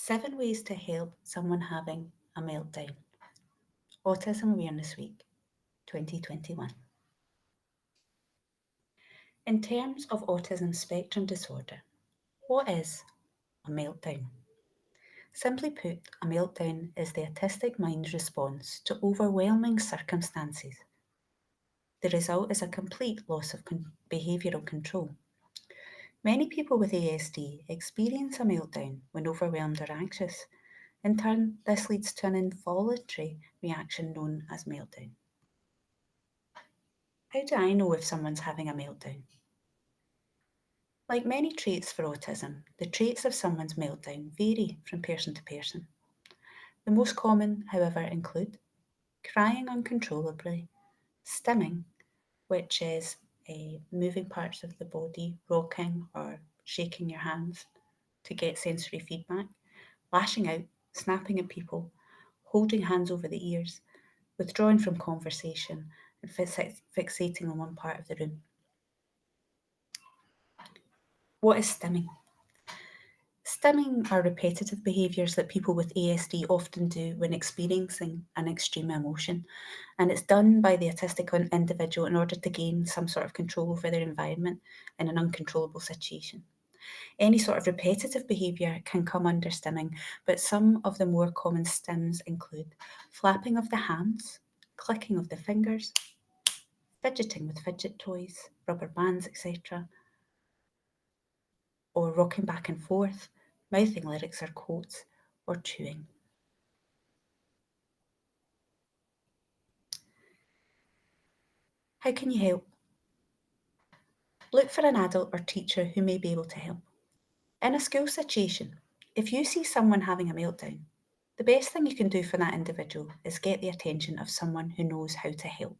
7 ways to help someone having a meltdown. Autism Awareness Week 2021. In terms of autism spectrum disorder, what is a meltdown? Simply put, a meltdown is the autistic mind's response to overwhelming circumstances. The result is a complete loss of behavioural control. Many people with ASD experience a meltdown when overwhelmed or anxious. In turn, this leads to an involuntary reaction known as meltdown. How do I know if someone's having a meltdown? Like many traits for autism, the traits of someone's meltdown vary from person to person. The most common, however, include crying uncontrollably, stimming, which is moving parts of the body, rocking or shaking your hands to get sensory feedback, lashing out, snapping at people, holding hands over the ears, withdrawing from conversation, and fixating on one part of the room. What is stimming? Stimming are repetitive behaviours that people with ASD often do when experiencing an extreme emotion, and it's done by the autistic individual in order to gain some sort of control over their environment in an uncontrollable situation. Any sort of repetitive behaviour can come under stimming, but some of the more common stims include flapping of the hands, clicking of the fingers, fidgeting with fidget toys, rubber bands, etc., or rocking back and forth, mouthing lyrics or quotes, or chewing. How can you help? Look for an adult or teacher who may be able to help. In a school situation, if you see someone having a meltdown, the best thing you can do for that individual is get the attention of someone who knows how to help.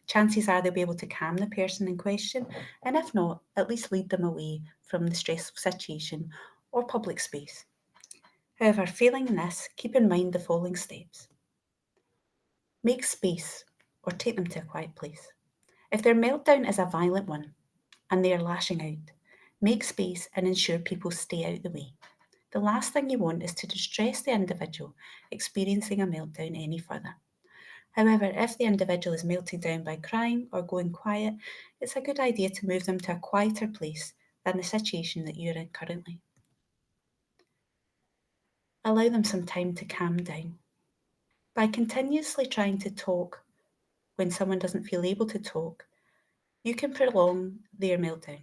Chances are they'll be able to calm the person in question, and if not, at least lead them away from the stressful situation or public space. However, failing this, keep in mind the following steps. Make space or take them to a quiet place. If their meltdown is a violent one and they are lashing out, make space and ensure people stay out the way. The last thing you want is to distress the individual experiencing a meltdown any further. However, if the individual is melting down by crying or going quiet, it's a good idea to move them to a quieter place than the situation that you're in currently. Allow them some time to calm down. By continuously trying to talk when someone doesn't feel able to talk, you can prolong their meltdown.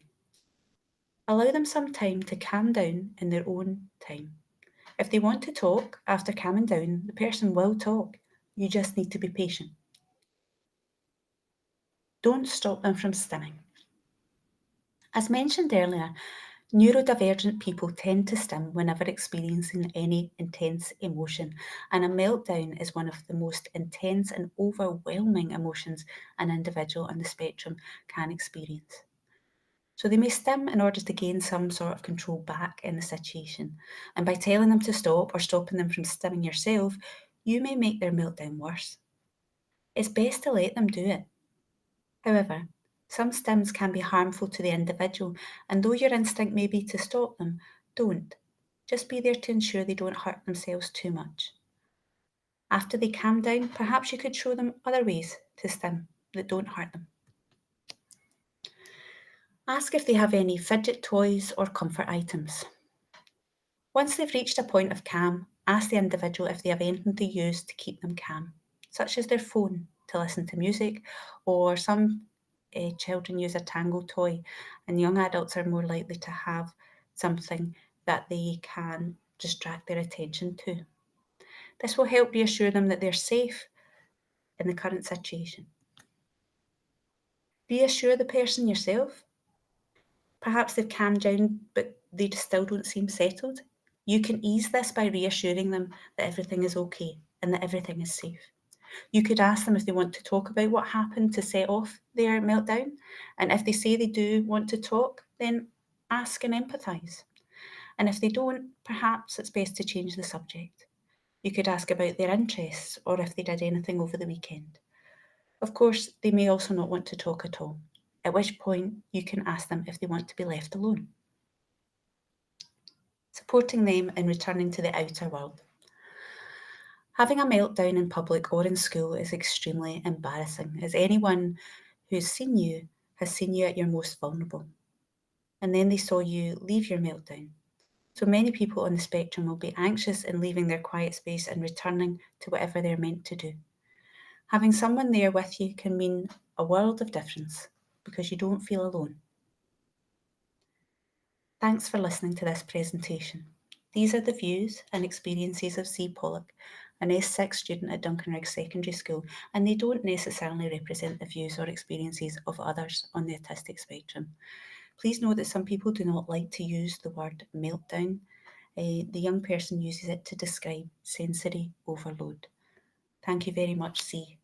Allow them some time to calm down in their own time. If they want to talk after calming down, the person will talk. You just need to be patient. Don't stop them from stimming. As mentioned earlier, neurodivergent people tend to stim whenever experiencing any intense emotion, and a meltdown is one of the most intense and overwhelming emotions an individual on the spectrum can experience. So they may stim in order to gain some sort of control back in the situation, and by telling them to stop or stopping them from stimming yourself, you may make their meltdown worse. It's best to let them do it. However, some stims can be harmful to the individual, and though your instinct may be to stop them, don't. Just be there to ensure they don't hurt themselves too much. After they calm down, perhaps you could show them other ways to stim that don't hurt them. Ask if they have any fidget toys or comfort items. Once they've reached a point of calm, ask the individual if they have anything to use to keep them calm, such as their phone to listen to music, or some children use a tango toy, and young adults are more likely to have something that they can distract their attention to. This will help reassure them that they're safe in the current situation. Reassure the person yourself. Perhaps they've calmed down, but they still don't seem settled. You can ease this by reassuring them that everything is okay and that everything is safe. You could ask them if they want to talk about what happened to set off their meltdown. And if they say they do want to talk, then ask and empathise. And if they don't, perhaps it's best to change the subject. You could ask about their interests or if they did anything over the weekend. Of course, they may also not want to talk at all, at which point you can ask them if they want to be left alone. So supporting them in returning to the outer world. Having a meltdown in public or in school is extremely embarrassing, as anyone who's seen you has seen you at your most vulnerable. And then they saw you leave your meltdown. So many people on the spectrum will be anxious in leaving their quiet space and returning to whatever they're meant to do. Having someone there with you can mean a world of difference because you don't feel alone. Thanks for listening to this presentation. These are the views and experiences of C. Pollock, an S6 student at Duncanrigg Secondary School, and they don't necessarily represent the views or experiences of others on the autistic spectrum. Please know that some people do not like to use the word meltdown. The young person uses it to describe sensory overload. Thank you very much, C.